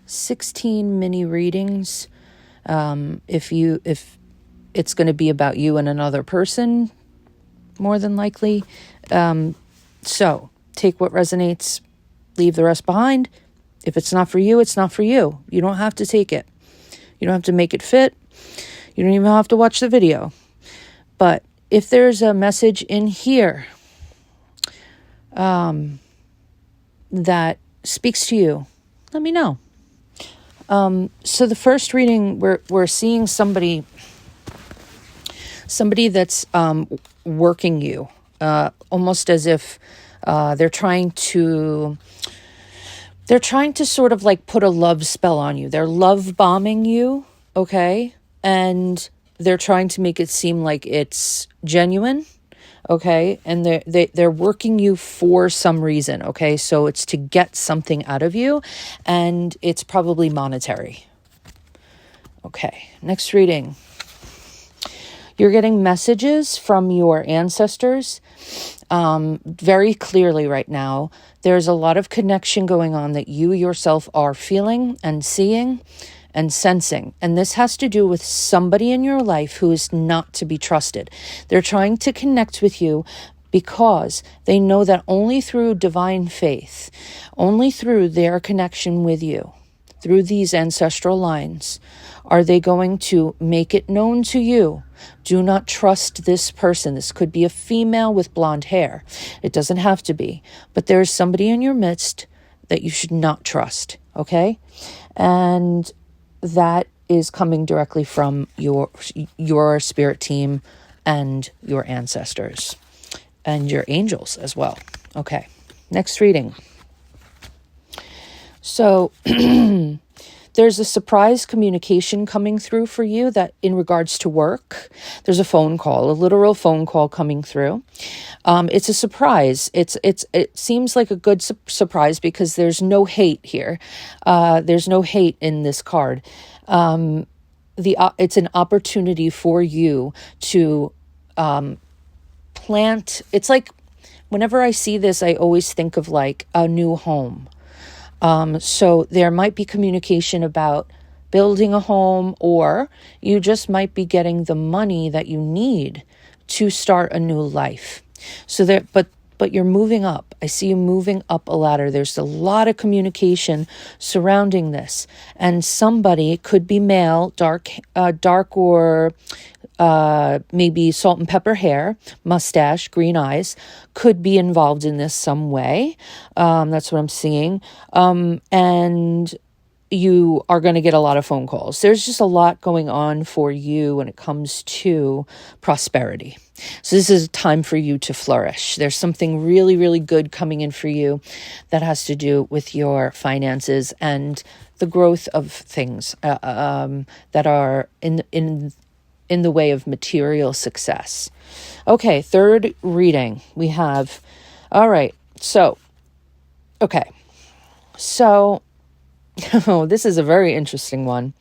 16 mini readings. If it's going to be about you and another person, more than likely. So take what resonates, leave the rest behind. If it's not for you, it's not for you. You don't have to take it. You don't have to make it fit. You don't even have to watch the video. But if there's a message in here that speaks to you, let me know. So the first reading, we're seeing somebody that's working you, almost as if they're trying to sort of like put a love spell on you. They're love bombing you, okay? And they're trying to make it seem like it's genuine, okay? And they're working you for some reason, okay? So it's to get something out of you, and it's probably monetary. Okay, next reading. You're getting messages from your ancestors very clearly right now. There's a lot of connection going on that you yourself are feeling and seeing and sensing. And this has to do with somebody in your life who is not to be trusted. They're trying to connect with you because they know that only through divine faith, only through their connection with you, through these ancestral lines, are they going to make it known to you. Do not trust this person. This could be a female with blonde hair. It doesn't have to be. But there is somebody in your midst that you should not trust, okay? And that is coming directly from your spirit team and your ancestors and your angels as well. Okay, next reading. So there's a surprise communication coming through for you that in regards to work, there's a phone call, a literal phone call coming through. It's a surprise. It seems like a good surprise because there's no hate here. There's no hate in this card. It's an opportunity for you to plant. It's like whenever I see this, I always think of like a new home. So there might be communication about building a home, or you just might be getting the money that you need to start a new life. So but you're moving up. I see you moving up a ladder. There's a lot of communication surrounding this, and somebody could be male, dark or maybe salt and pepper hair, mustache, green eyes, could be involved in this some way. That's what I'm seeing. And you are going to get a lot of phone calls. There's just a lot going on for you when it comes to prosperity. So this is a time for you to flourish. There's something really, really good coming in for you that has to do with your finances and the growth of things that are in the way of material success. Okay, third reading we have. All right, so, okay. So, this is a very interesting one.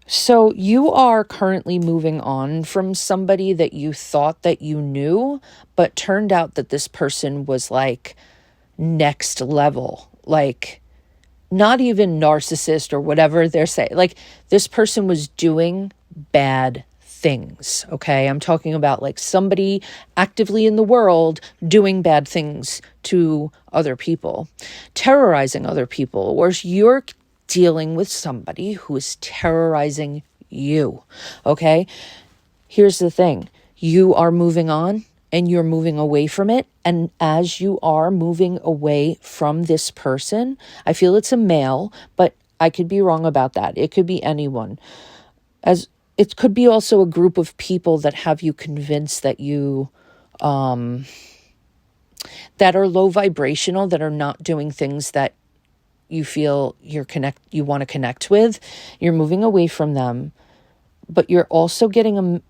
So you are currently moving on from somebody that you thought that you knew, but turned out that this person was like next level, like not even narcissist or whatever they're saying. Like this person was doing bad things, okay? I'm talking about like somebody actively in the world doing bad things to other people, terrorizing other people, or you're dealing with somebody who is terrorizing you, okay? Here's the thing. You are moving on and you're moving away from it. And as you are moving away from this person, I feel it's a male, but I could be wrong about that. It could be anyone. As it could be also a group of people that have you convinced that you, that are low vibrational, that are not doing things that you feel you want to connect with. You're moving away from them, but you're also getting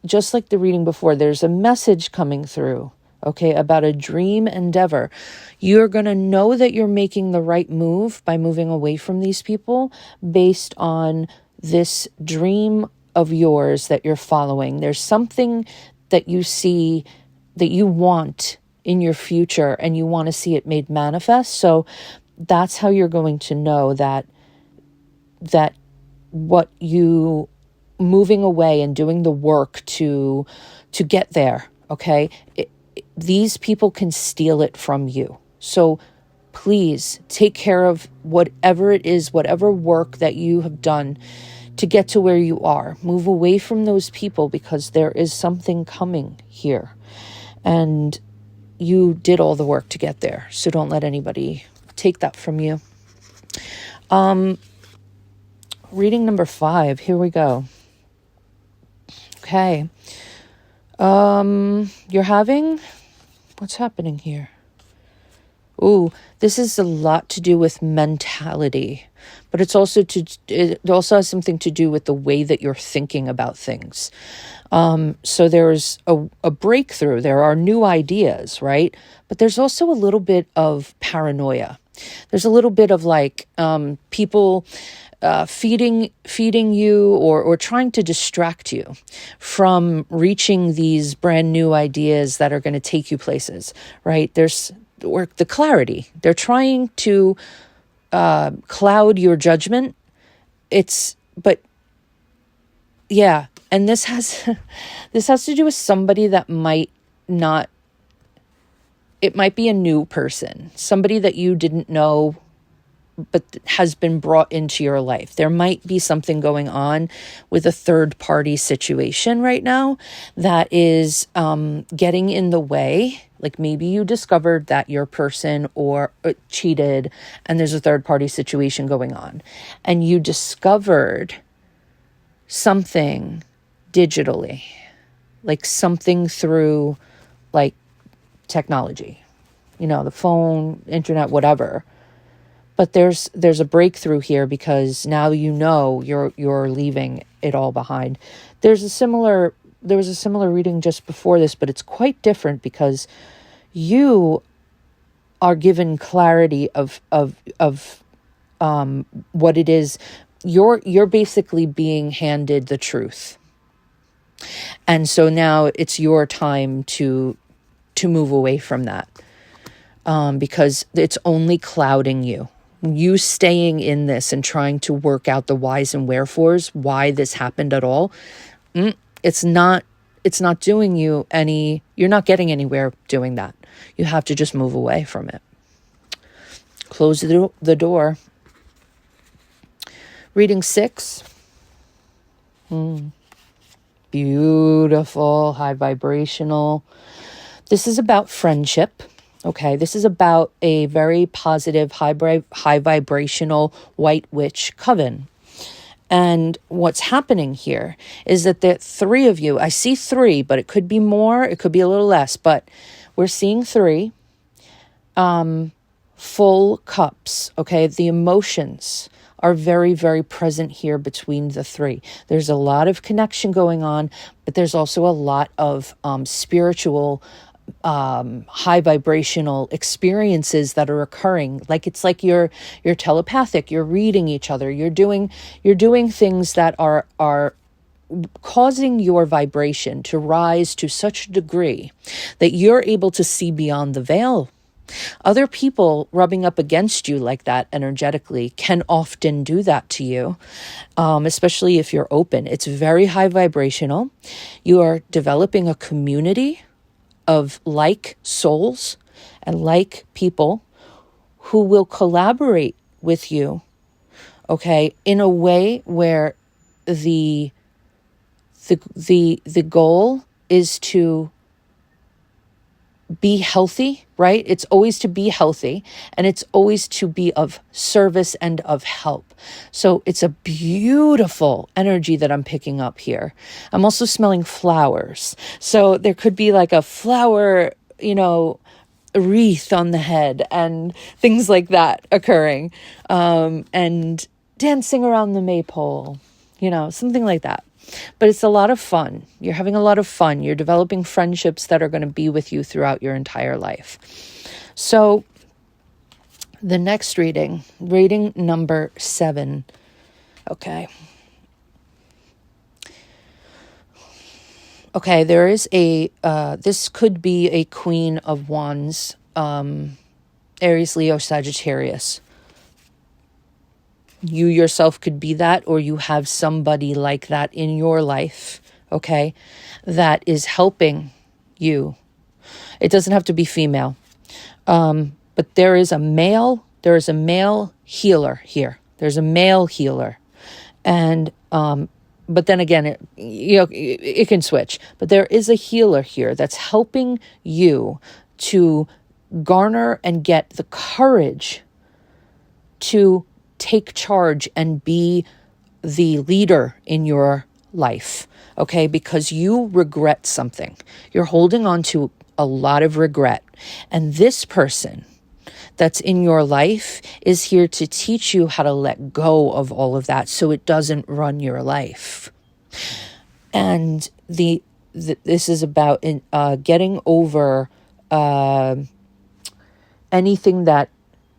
just like the reading before, there's a message coming through, okay, about a dream endeavor. You're going to know that you're making the right move by moving away from these people based on this dream of yours that you're following. There's something that you see that you want in your future and you want to see it made manifest. So that's how you're going to know that that what you moving away and doing the work to get there, okay? These people can steal it from you. So please take care of whatever it is, whatever work that you have done to get to where you are. Move away from those people because there is something coming here. And you did all the work to get there. So don't let anybody take that from you. Reading number 5. Here we go. Okay. You're having... What's happening here? Ooh, this is a lot to do with mentality, but it also has something to do with the way that you're thinking about things. So there's a breakthrough. There are new ideas, right? But there's also a little bit of paranoia. There's a little bit of like people feeding you or trying to distract you from reaching these brand new ideas that are going to take you places, right? There's the clarity. They're trying to cloud your judgment. But yeah, and this has to do with somebody that might not. It might be a new person, somebody that you didn't know, but has been brought into your life. There might be something going on with a third party situation right now that is getting in the way. Like maybe you discovered that your person or cheated and there's a third party situation going on. And you discovered something digitally, like something through like technology, the phone, internet, whatever. But there's a breakthrough here because now you're leaving it all behind. There was a similar reading just before this, but it's quite different because you are given clarity of what it is. You're basically being handed the truth. And so now it's your time to move away from that. Because it's only clouding you. You staying in this and trying to work out the whys and wherefores, why this happened at all, it's not doing you any, you're not getting anywhere doing that. You have to just move away from it. Close the door. Reading 6. Beautiful, high vibrational. This is about friendship. Okay, this is about a very positive, high vibrational white witch coven. And what's happening here is that the 3 of you, I see 3, but it could be more, it could be a little less, but we're seeing 3 full cups, okay? The emotions are very, very present here between the 3. There's a lot of connection going on, but there's also a lot of spiritual high vibrational experiences that are occurring. Like it's like you're telepathic, you're reading each other, you're doing things that are causing your vibration to rise to such a degree that you're able to see beyond the veil. Other people rubbing up against you like that energetically can often do that to you, especially if you're open. It's very high vibrational. You are developing a community of like souls and like people who will collaborate with you, okay, in a way where the goal is to be healthy, right? It's always to be healthy, and it's always to be of service and of help. So it's a beautiful energy that I'm picking up here. I'm also smelling flowers. So there could be like a flower, wreath on the head and things like that occurring. And dancing around the maypole, something like that. But it's a lot of fun. You're having a lot of fun. You're developing friendships that are going to be with you throughout your entire life. So the next reading number 7. Okay. Okay, there is this could be a Queen of Wands, Aries, Leo, Sagittarius. You yourself could be that, or you have somebody like that in your life, okay, that is helping you. It doesn't have to be female. But there is a male healer here. There's a male healer. And, but then again, it can switch. But there is a healer here that's helping you to garner and get the courage to take charge and be the leader in your life, okay? Because you regret something. You're holding on to a lot of regret. And this person that's in your life is here to teach you how to let go of all of that so it doesn't run your life. And this is about getting over anything that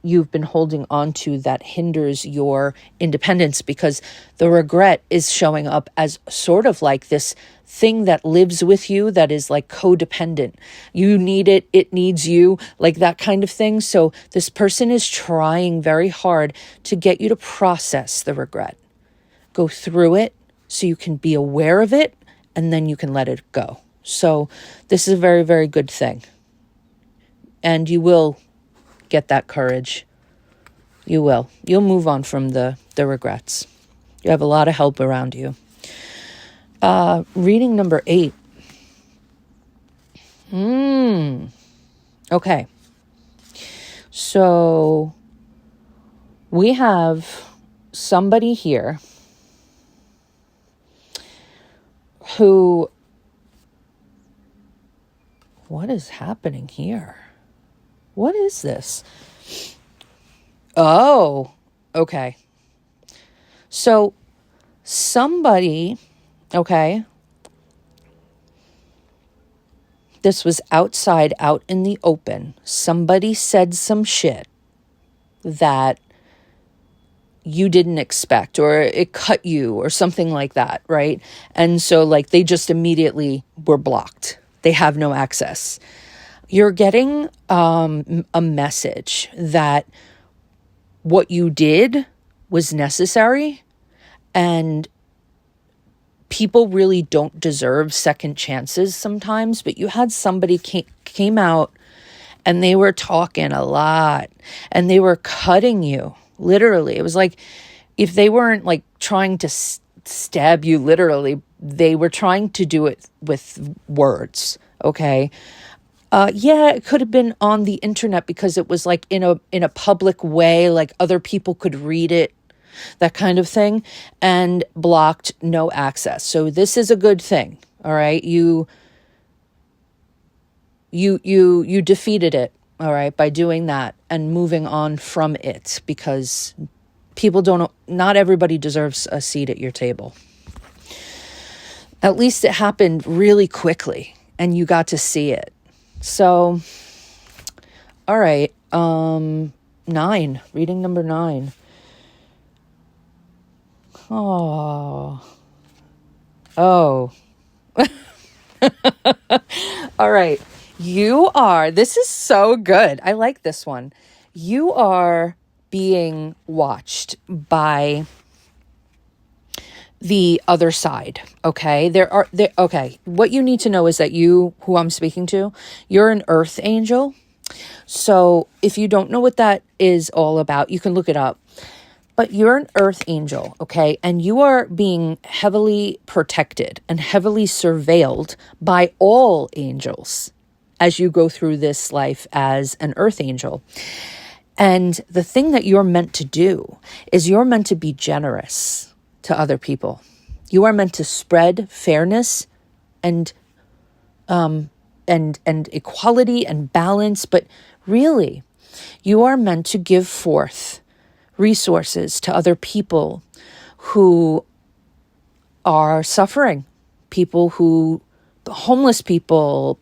you've been holding on to that hinders your independence, because the regret is showing up as sort of like this thing that lives with you that is like codependent. You need it, it needs you, like that kind of thing. So this person is trying very hard to get you to process the regret. Go through it so you can be aware of it, and then you can let it go. So this is a very, very good thing. And you will get that courage. You will. You'll move on from the regrets. You have a lot of help around you. Reading number 8. Okay. So we have somebody here who, what is happening here? What is this? Oh, okay. So somebody, okay, this was outside, out in the open. Somebody said some shit that you didn't expect, or it cut you or something like that, right? And so like they just immediately were blocked. They have no access. You're getting a message that what you did was necessary, and people really don't deserve second chances sometimes, but you had somebody came out and they were talking a lot and they were cutting you, literally. It was like, if they weren't like trying to stab you literally, they were trying to do it with words, okay? Yeah, it could have been on the internet because it was like in a public way, like other people could read it, that kind of thing, and blocked, no access. So this is a good thing. All right. You defeated it. All right. By doing that and moving on from it, because not everybody deserves a seat at your table. At least it happened really quickly and you got to see it. So, all right, 9, reading number 9. Oh. All right, this is so good. I like this one. You are being watched by the other side, okay? Okay, what you need to know is that you, who I'm speaking to, you're an earth angel. So if you don't know what that is all about, you can look it up. But you're an earth angel, okay? And you are being heavily protected and heavily surveilled by all angels as you go through this life as an earth angel. And the thing that you're meant to do is you're meant to be generous to other people. You are meant to spread fairness and equality and balance, but really, you are meant to give forth resources to other people who are suffering, homeless people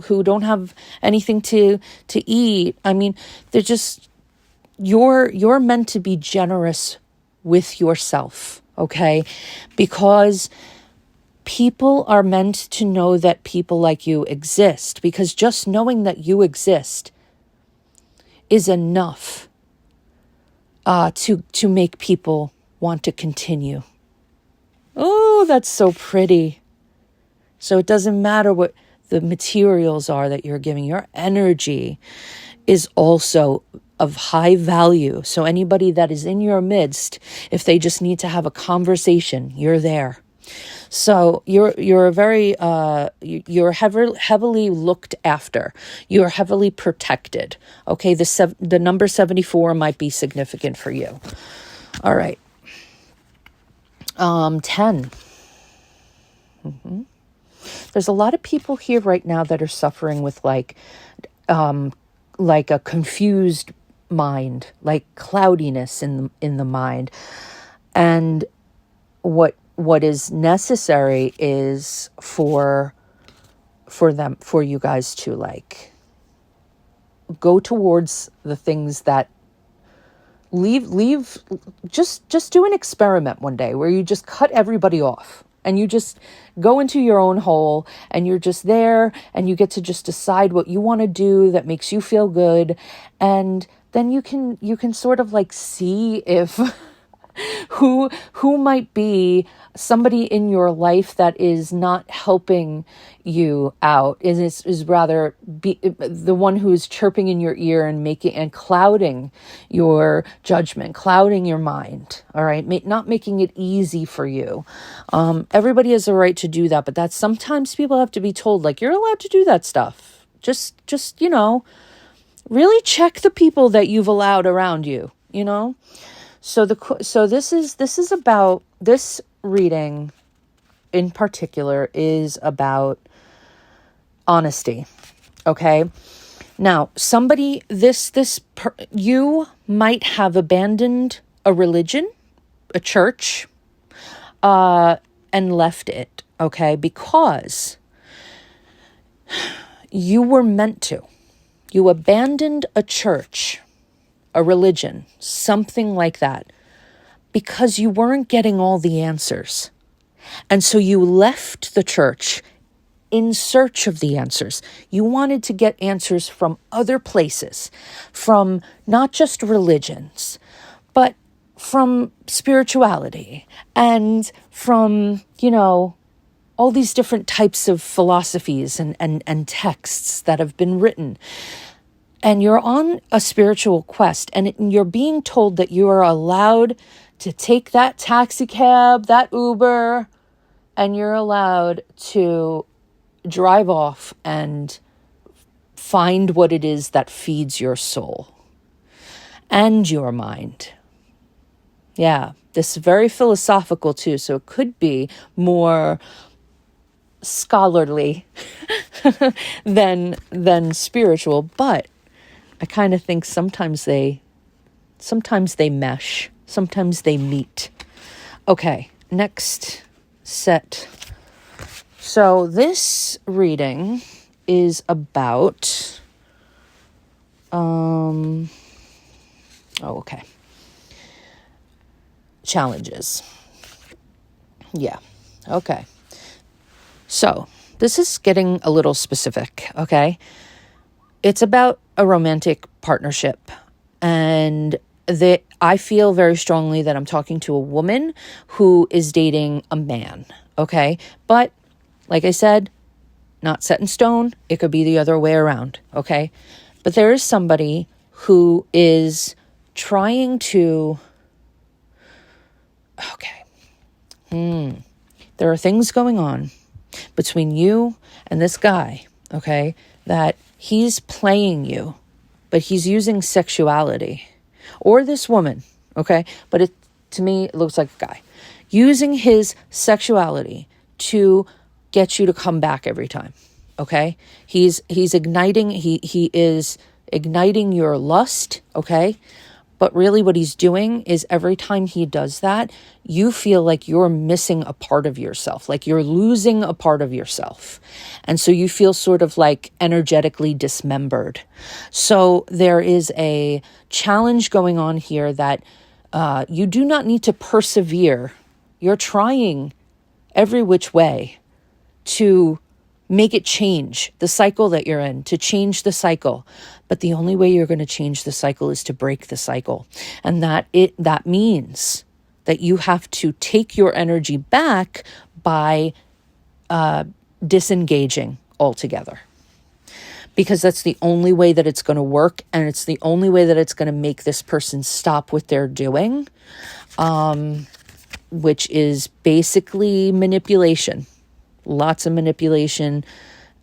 who don't have anything to eat. I mean, they're just, you're meant to be generous with yourself, okay? Because people are meant to know that people like you exist, because just knowing that you exist is enough to make people want to continue. Oh, that's so pretty. So it doesn't matter what the materials are that you're giving. Your energy is also of high value. So anybody that is in your midst, if they just need to have a conversation, you're there. So you're very you're heavily looked after. You're heavily protected. Okay, the number 74 might be significant for you. All right. 10. There's a lot of people here right now that are suffering with like a confused mind, like cloudiness in the mind. And what is necessary is for you guys to like go towards the things that just do an experiment one day where you just cut everybody off and you just go into your own hole and you're just there and you get to just decide what you want to do that makes you feel good. And then you can sort of like see if who might be somebody in your life that is not helping you out, is rather be the one who is chirping in your ear and making and clouding your judgment, clouding your mind. All right, not making it easy for you. Everybody has a right to do that, but that's sometimes people have to be told like you're allowed to do that stuff. Just really check the people that you've allowed around you. So this is about, this reading in particular is about honesty. Okay. Now you might have abandoned a religion, a church, and left it. Okay. Because you were meant to. You abandoned a church, a religion, something like that, because you weren't getting all the answers. And so you left the church in search of the answers. You wanted to get answers from other places, from not just religions, but from spirituality and from, all these different types of philosophies and texts that have been written. And you're on a spiritual quest, and you're being told that you are allowed to take that taxi cab, that Uber, and you're allowed to drive off and find what it is that feeds your soul and your mind. Yeah, this is very philosophical too, so it could be more scholarly than spiritual, but I kind of think sometimes they mesh, sometimes they meet. Okay, next set. So this reading is about challenges. Yeah. Okay. So this is getting a little specific, okay? It's about a romantic partnership, and I feel very strongly that I'm talking to a woman who is dating a man, okay? But like I said, not set in stone. It could be the other way around, okay? But there is somebody who is trying to, there are things going on between you and this guy, okay, that he's playing you, but he's using sexuality, or this woman, okay, but to me, it looks like a guy using his sexuality to get you to come back every time, okay? He is igniting your lust, okay? But really what he's doing is every time he does that, you feel like you're missing a part of yourself, like you're losing a part of yourself. And so you feel sort of like energetically dismembered. So there is a challenge going on here that you do not need to persevere. You're trying every which way to make it change the cycle that you're in, to change the cycle. But the only way you're going to change the cycle is to break the cycle. And that means that you have to take your energy back by disengaging altogether. Because that's the only way that it's going to work, and it's the only way that it's going to make this person stop what they're doing, which is basically manipulation. Lots of manipulation,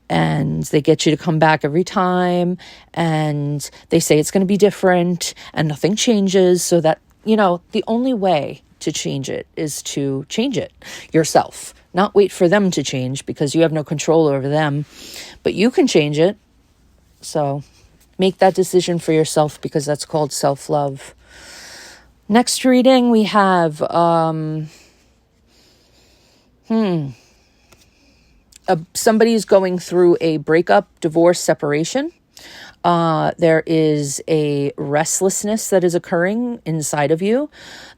and they get you to come back every time, and they say it's going to be different, and nothing changes, so that, the only way to change it is to change it yourself. Not wait for them to change, because you have no control over them, but you can change it. So make that decision for yourself, because that's called self-love. Next reading, we have somebody's going through a breakup, divorce, separation. There is a restlessness that is occurring inside of you.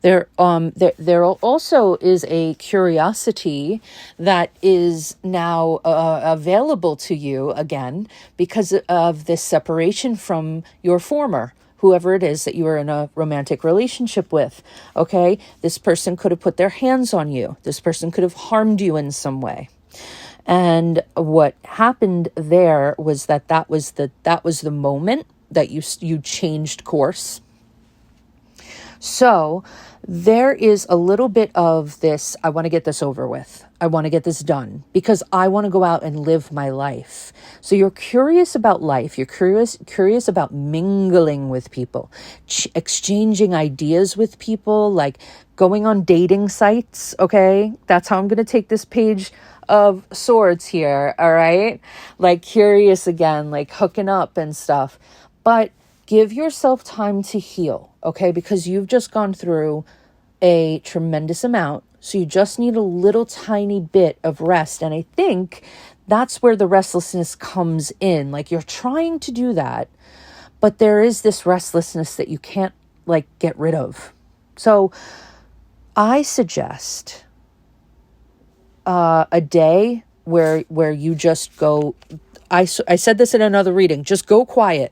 There also is a curiosity that is now available to you again because of this separation from your former, whoever it is that you were in a romantic relationship with. Okay, this person could have put their hands on you. This person could have harmed you in some way. And what happened there was that was the moment that you changed course. So there is a little bit of this, I want to get this over with. I want to get this done because I want to go out and live my life. So you're curious about life. You're curious about mingling with people, exchanging ideas with people, like going on dating sites. Okay. That's how I'm going to take this page of swords here. All right. Like curious again, like hooking up and stuff, but give yourself time to heal. Okay. Because you've just gone through a tremendous amount. So you just need a little tiny bit of rest. And I think that's where the restlessness comes in. Like you're trying to do that, but there is this restlessness that you can't like get rid of. So I suggest a day where you just go, I said this in another reading, just go quiet.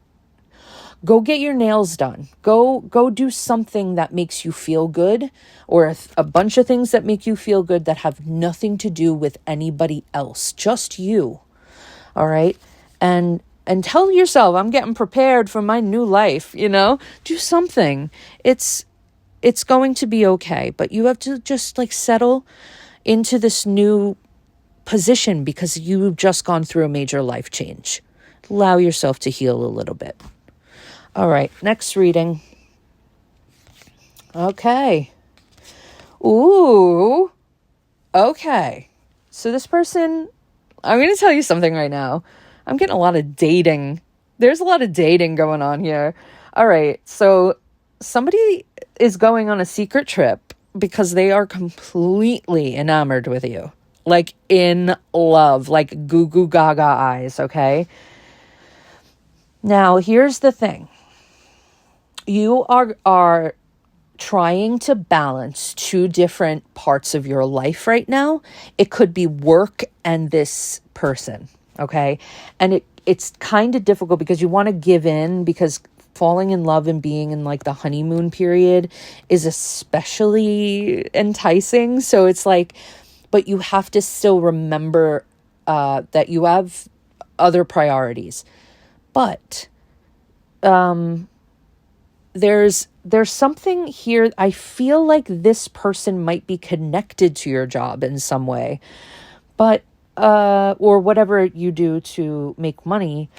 Go get your nails done. Go do something that makes you feel good, or a bunch of things that make you feel good that have nothing to do with anybody else, just you. All right? And tell yourself, I'm getting prepared for my new life, do something. It's going to be okay, but you have to just like settle into this new position because you've just gone through a major life change. Allow yourself to heal a little bit. All right, next reading. Okay. Ooh. Okay. So this person, I'm going to tell you something right now. I'm getting a lot of dating. There's a lot of dating going on here. All right. So somebody is going on a secret trip because they are completely enamored with you. Like in love, like goo goo gaga eyes. Okay. Now, here's the thing. You are trying to balance two different parts of your life right now. It could be work and this person, okay? And it's kind of difficult because you want to give in, because falling in love and being in like the honeymoon period is especially enticing. So it's like, but you have to still remember that you have other priorities. But there's something here. I feel like this person might be connected to your job in some way, but or whatever you do to make money.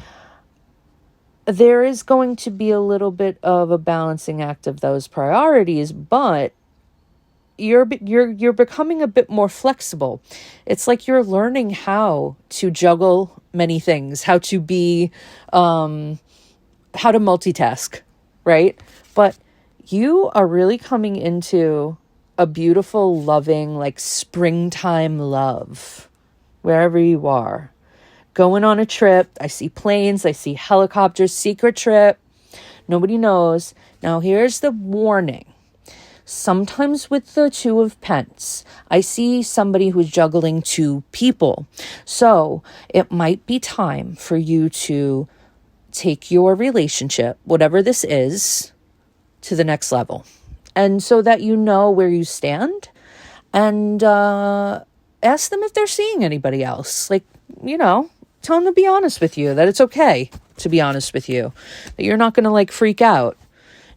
There is going to be a little bit of a balancing act of those priorities, but you're becoming a bit more flexible. It's like you're learning how to juggle many things, how to be, how to multitask, right? But you are really coming into a beautiful, loving, like springtime love, wherever you are. Going on a trip. I see planes, I see helicopters, secret trip. Nobody knows. Now, here's the warning. Sometimes with the Two of Pence, I see somebody who's juggling two people. So it might be time for you to take your relationship, whatever this is, to the next level. And so that you know where you stand, and ask them if they're seeing anybody else. Like, tell them to be honest with you, that it's okay to be honest with you, that you're not going to like freak out,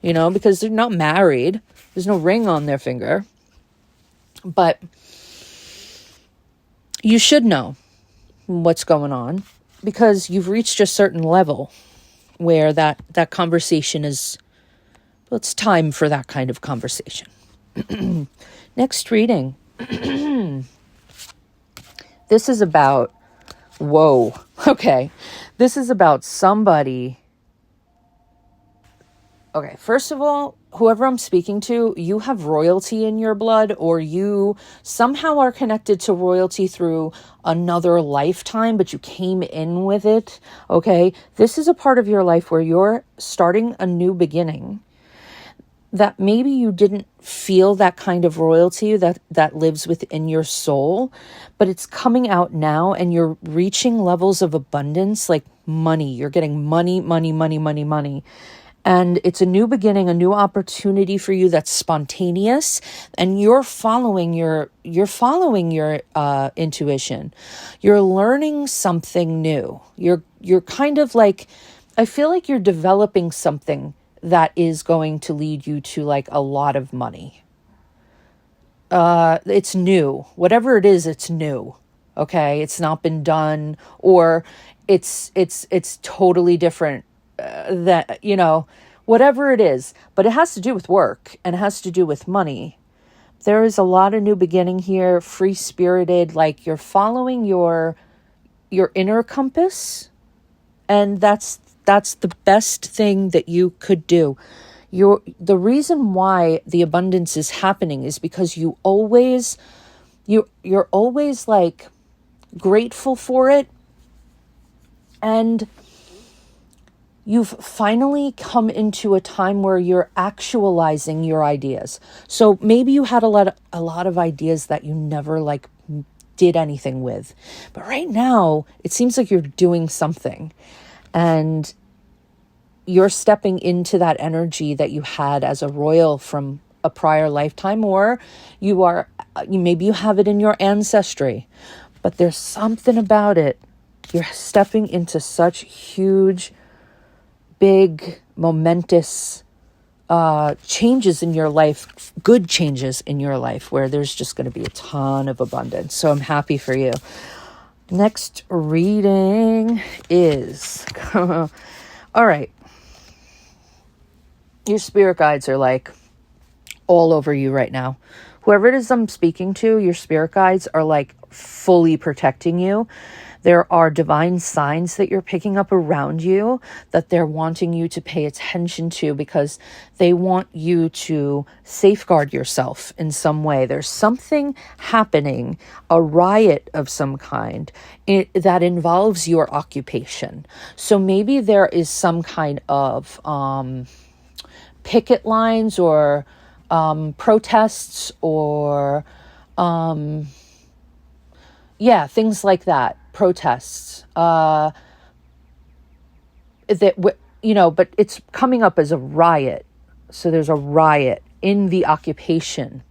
because they're not married. There's no ring on their finger. But you should know what's going on, because you've reached a certain level where that conversation is, well, it's time for that kind of conversation. Next reading. This is about, whoa, okay. This is about somebody. Okay, first of all, whoever I'm speaking to, you have royalty in your blood, or you somehow are connected to royalty through another lifetime, but you came in with it, okay? This is a part of your life where you're starting a new beginning, that maybe you didn't feel that kind of royalty that lives within your soul, but it's coming out now, and you're reaching levels of abundance, like money. You're getting money, money, money, money, money. And it's a new beginning, a new opportunity for you that's spontaneous, and you're following your intuition. You're learning something new. You're kind of like, I feel like you're developing something that is going to lead you to like a lot of money. It's new. Whatever it is, it's new. Okay? It's not been done, or it's totally different. That, whatever it is, but it has to do with work, and it has to do with money. There is a lot of new beginning here, free-spirited, like you're following your inner compass, and that's the best thing that you could do. The reason why the abundance is happening is because you're always like grateful for it, and you've finally come into a time where you're actualizing your ideas. So maybe you had a lot of ideas that you never like did anything with, but right now it seems like you're doing something, and you're stepping into that energy that you had as a royal from a prior lifetime, or maybe you have it in your ancestry, but there's something about it. You're stepping into such huge, big, momentous changes in your life, good changes in your life, where there's just going to be a ton of abundance. So I'm happy for you. Next reading is, all right. Your spirit guides are like all over you right now. Whoever it is I'm speaking to, your spirit guides are like fully protecting you. There are divine signs that you're picking up around you that they're wanting you to pay attention to, because they want you to safeguard yourself in some way. There's something happening, a riot of some kind that involves your occupation. So maybe there is some kind of picket lines or protests or things like that. Protests, but it's coming up as a riot. So there's a riot in the occupation.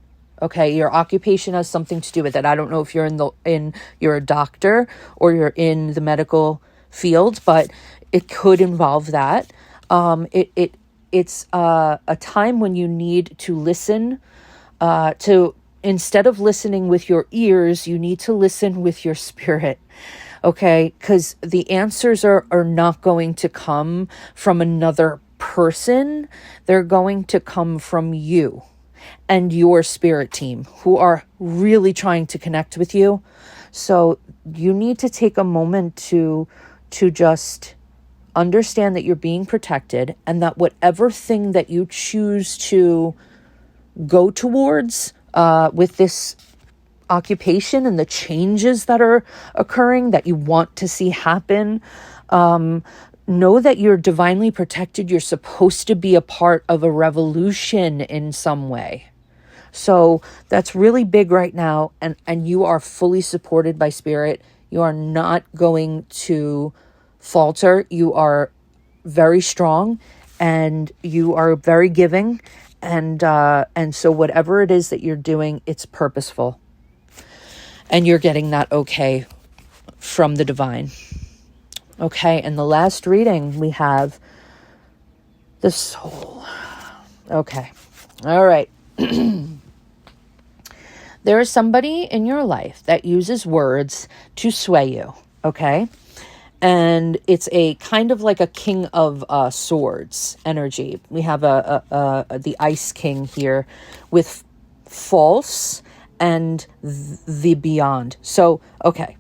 Okay, your occupation has something to do with it. I don't know if you're you're a doctor or you're in the medical field, but it could involve that. It's a time when you need to listen to. Instead of listening with your ears, you need to listen with your spirit, okay? Because the answers are not going to come from another person. They're going to come from you and your spirit team, who are really trying to connect with you. So you need to take a moment to just understand that you're being protected, and that whatever thing that you choose to go towards with this occupation and the changes that are occurring that you want to see happen, know that you're divinely protected. You're supposed to be a part of a revolution in some way. So that's really big right now. And you are fully supported by spirit. You are not going to falter. You are very strong and you are very giving. And so whatever it is that you're doing, it's purposeful. And you're getting that okay from the divine. Okay, and the last reading we have the soul. Okay, all right. There is somebody in your life that uses words to sway you, okay? And it's a kind of like a king of swords energy. We have the ice king here with false and the beyond. So, okay.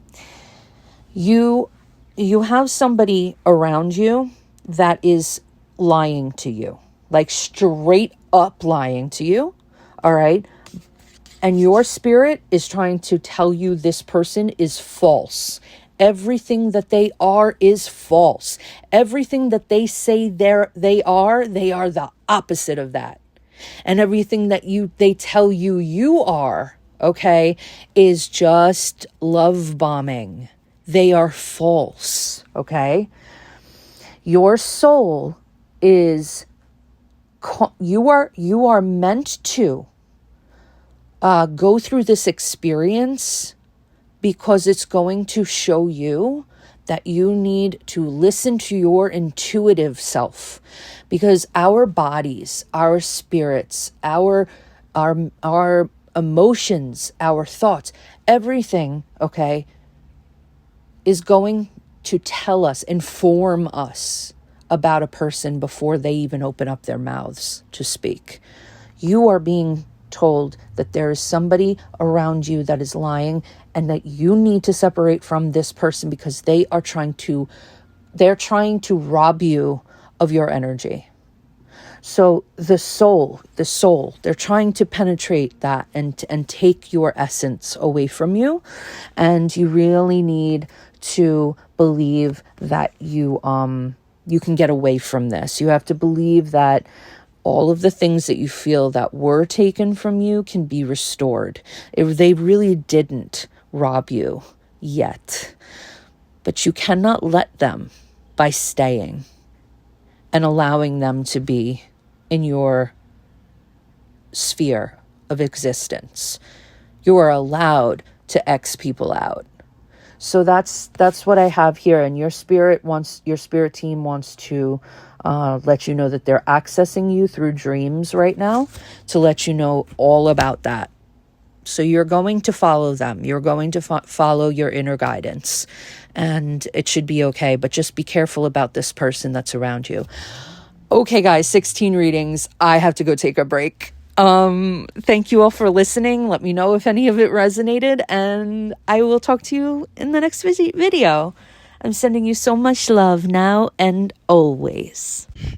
You have somebody around you that is lying to you, like straight up lying to you, all right? And your spirit is trying to tell you this person is false. Everything that they are is false. Everything that they say they are the opposite of that. And everything that they tell you are, okay, is just love bombing. They are false, okay? Your soul is, you are meant to go through this experience because it's going to show you that you need to listen to your intuitive self, because our bodies, our spirits, our emotions, our thoughts, everything, okay, is going to tell us, inform us about a person before they even open up their mouths to speak. You are being told that there is somebody around you that is lying and that you need to separate from this person because they're trying to rob you of your energy. So the soul, they're trying to penetrate that and take your essence away from you. And you really need to believe that you can get away from this. You have to believe that all of the things that you feel that were taken from you can be restored. They really didn't rob you yet. But you cannot let them by staying and allowing them to be in your sphere of existence. You are allowed to X people out. So that's what I have here. And your spirit team wants to let you know that they're accessing you through dreams right now to let you know all about that. So you're going to follow them. You're going to follow your inner guidance, and it should be okay. But just be careful about this person that's around you. Okay, guys, 16 readings. I have to go take a break. Thank you all for listening. Let me know if any of it resonated, and I will talk to you in the next video. I'm sending you so much love now and always.